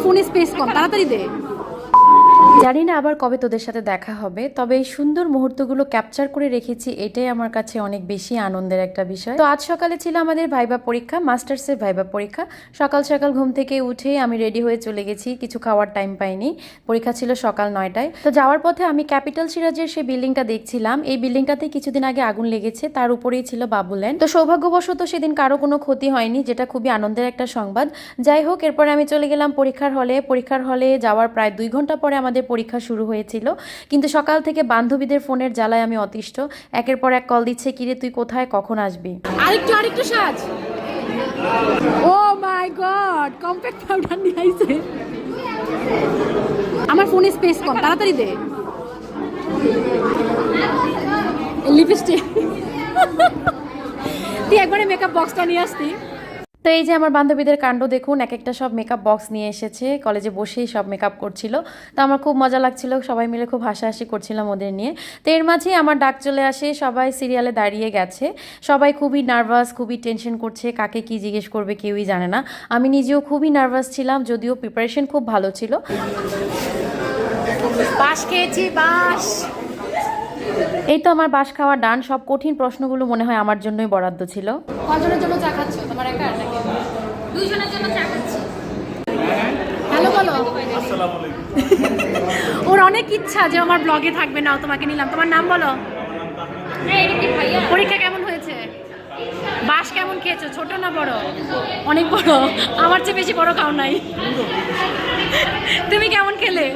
ফোনে স্পেস কম, তাড়াতাড়ি দে। জানি না আবার কবে তোদের সাথে দেখা হবে, তবে এই সুন্দর মুহূর্তগুলো ক্যাপচার করে রেখেছি, এটাই আমার কাছে অনেক বেশি আনন্দের একটা বিষয়। তো আজ সকালে ছিল আমাদের ভাইবা পরীক্ষা, মাস্টার্সের ভাইবা পরীক্ষা। সকাল সকাল ঘুম থেকে উঠে আমি রেডি হয়ে চলে গেছি, কিছু খাওয়ার টাইম পাইনি। পরীক্ষা ছিল সকাল 9টায়। তো যাওয়ার পথে আমি ক্যাপিটাল সিরাজের সেই বিল্ডিংটা দেখছিলাম। এই বিল্ডিংটাতে কিছুদিন আগে আগুন লেগেছে, তার উপরেই ছিল বাবুল্যান্ড। তো সৌভাগ্যবশত সেদিন কারো কোনো ক্ষতি হয়নি, যেটা খুবই আনন্দের একটা সংবাদ। যাই হোক, এরপরে আমি চলে গেলাম পরীক্ষার হলে। পরীক্ষার হলে যাওয়ার প্রায় 2 ঘন্টা পরে আমাদের পরীক্ষা শুরু হয়েছিল, কিন্তু সকাল থেকে বান্ধবীদের ফোনের জ্বালায় আমি অতিষ্ঠ। একের পর এক কল দিচ্ছে, কিরে তুই কোথায়, কখন আসবি? আরেকটু সাজ। ও মাই গড, কম্প্যাক্ট পাউডার নিয়ে আইছে। আমার ফোনে স্পেস কম, তাড়াতাড়ি দে। লিপস্টিক তুই একবারে মেকআপ বক্সটা নিয়ে আসতি। তো এই যে আমার বান্ধবীদের কাণ্ড দেখুন, এক একটা সব মেকআপ বক্স নিয়ে এসেছে, কলেজে বসেই সব মেকআপ করছিল। তো আমার খুব মজা লাগছিল, সবাই মিলে খুব হাসাহাসি করছিলাম ওদের নিয়ে। তো এর মাঝেই আমার ডাক চলে আসে, সবাই সিরিয়ালে দাঁড়িয়ে গেছে। সবাই খুবই নার্ভাস, খুবই টেনশন করছে, কাকে কি জিজ্ঞেস করবে কেউই জানে না। আমি নিজেও খুবই নার্ভাস ছিলাম, যদিও প্রিপারেশন খুব ভালো ছিল। বাস খেয়েছি, বাস। এই তো আমার বাস খাওয়া ডান। সব কঠিন প্রশ্নগুলো মনে হয় আমার জন্যই বরাদ্দ ছিল। কজনের জন্য চা খাচ্ছ? তোমার একা নাকি? দুইজনের জন্য চা খাচ্ছি। হ্যালো বলো। আসসালামু আলাইকুম। ওর অনেক ইচ্ছা যে আমার ব্লগে থাকবে, নাও তোমাকে নিলাম। তোমার নাম বলো। পরীক্ষা কেমন হয়েছে? বাস কেমন খেয়েছো? ছোট না বড়? অনেক বড়। আমার চেয়ে বেশি বড় খাও নাই। তুমি কেমন খেলে?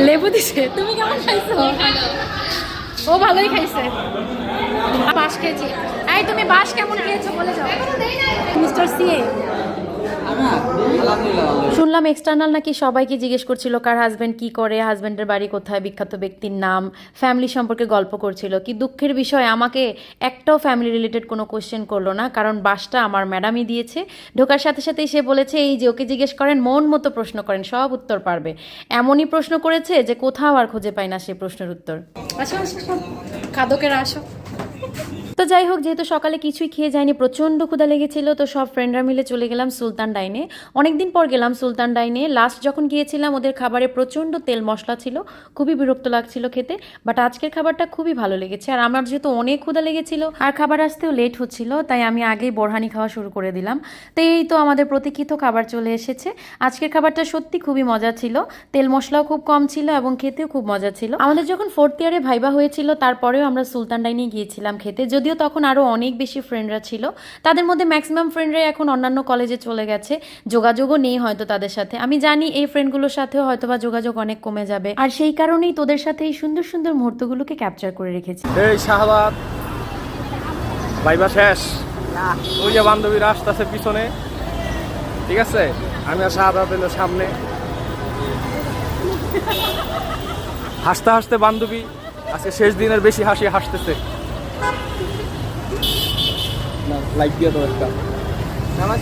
লেবু দিছে। তুমি কেমন খাইছো? ও ভালোই খাইছে। বাস খেয়েছি। এই তুমি বাস কেমন খেয়েছো বলে যাও। মিস্টার সিএ শুনলাম এক্সটার্নাল নাকি সবাইকে জিজ্ঞেস করছিল কার হাজব্যান্ড কি করে, হাজব্যান্ডের বাড়ি কোথায়, বিখ্যাত ব্যক্তির নাম, ফ্যামিলি সম্পর্কে গল্প করছিল। কি দুঃখের বিষয়, আমাকে একটাও ফ্যামিলি রিলেটেড কোনো কোশ্চেন করলো না, কারণ বাসটা আমার ম্যাডামই দিয়েছে। ঢোকার সাথে সাথেই সে বলেছে, এই যে ওকে জিজ্ঞেস করেন, মন মতো প্রশ্ন করেন, সব উত্তর পারবে। এমনই প্রশ্ন করেছে যে কোথাও আর খুঁজে পাই না সেই প্রশ্নের উত্তর। আসো আসো, খাদকেরা আসো। তো যাই হোক, যেহেতু সকালে কিছুই খেয়ে যায়নি, প্রচণ্ড ক্ষুধা লেগেছিল, তো সব ফ্রেন্ডরা মিলে চলে গেলাম সুলতান ডাইনে। অনেকদিন পর গেলাম সুলতান ডাইনে। লাস্ট যখন গিয়েছিলাম ওদের খাবারে প্রচণ্ড তেল মশলা ছিল, খুবই বিরক্ত লাগছিল খেতে। বাট আজকের খাবারটা খুবই ভালো লেগেছে। আর আমার যেহেতু অনেক ক্ষুধা লেগেছিল আর খাবার আসতেও লেট হচ্ছিল, তাই আমি আগেই বোরহানি খাওয়া শুরু করে দিলাম। তো এই তো আমাদের প্রতীক্ষিত খাবার চলে এসেছে। আজকের খাবারটা সত্যি খুবই মজা ছিল, তেল মশলাও খুব কম ছিল এবং খেতেও খুব মজা ছিল। আমাদের যখন 4th ইয়ারে ভাইবা হয়েছিল, তারপরেও আমরা সুলতান ডাইনে গিয়েছিলাম খেতে, যদিও তখন আরও অনেক বেশি ফ্রেন্ডরা ছিল। তাদের মধ্যে ম্যাক্সিমাম ফ্রেন্ডরাই এখন অন্যান্য কলেজে চলে গেছে, যোগাযোগও নেই হয়তো তাদের সাথে। আমি জানি এই ফ্রেন্ডগুলোর সাথেও হয়তো বা যোগাযোগ অনেক কমে যাবে, আর সেই কারণেই তোদের সাথে এই সুন্দর সুন্দর মুহূর্তগুলোকে ক্যাপচার করে রেখেছি। এই শাহবাদ ভাইবা শেষ, ওই যে বান্ধবীরা আসতেছে পিছনে, ঠিক আছে? আমি আর শাহবাদ এলো সামনে, হাসতে হাসতে বান্ধবী আজকে শেষ দিনের বেশি হাসি হাসতেছে। লাইক দিয়ে দাও একটা।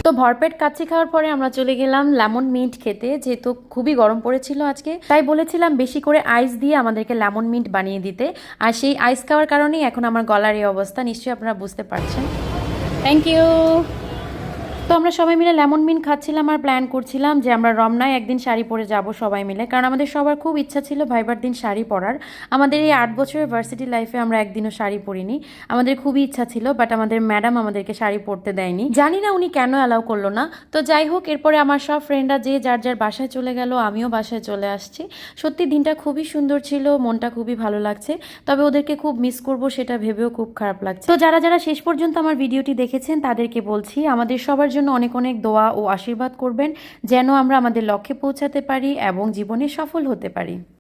তো ভরপেট কাচ্চি খাওয়ার পরে আমরা চলে গেলাম লেমন মিন্ট খেতে, যেহেতু খুবই গরম পড়েছিল আজকে, তাই বলেছিলাম বেশি করে আইস দিয়ে আমাদেরকে লেমন মিন্ট বানিয়ে দিতে। আর সেই আইস খাওয়ার কারণেই এখন আমার গলার এই অবস্থা, নিশ্চয়ই আপনারা বুঝতে পারছেন। Thank you. তো আমরা সবাই মিলে লেমন মিন্ট খাচ্ছিলাম আর প্ল্যান করছিলাম যে আমরা রমনায় একদিন শাড়ি পরে যাব সবাই মিলে, কারণ আমাদের সবার খুব ইচ্ছা ছিল ভাইবার দিন শাড়ি পরার। আমাদের এই 8 বছরের ভার্সিটি লাইফে আমরা একদিনও শাড়ি পরিনি, আমাদের খুবই ইচ্ছা ছিল, বাট আমাদের ম্যাডাম আমাদেরকে শাড়ি পরতে দেয়নি। জানি না উনি কেন অ্যালাউ করলো না। তো যাই হোক, এরপরে আমার সব ফ্রেন্ডরা যে যার যার বাসায় চলে গেল, আমিও বাসায় চলে আসছি। সত্যি দিনটা খুবই সুন্দর ছিল, মনটা খুবই ভালো লাগছে, তবে ওদেরকে খুব মিস করব সেটা ভেবেও খুব খারাপ লাগছে। তো যারা যারা শেষ পর্যন্ত আমার ভিডিওটি দেখেছেন তাদেরকে বলছি, আমাদের সবার জন্য অনেক অনেক দোয়া ও আশীর্বাদ করবেন, যেন আমরা আমাদের লক্ষ্যে পৌঁছাতে পারি এবং জীবনে সফল হতে পারি।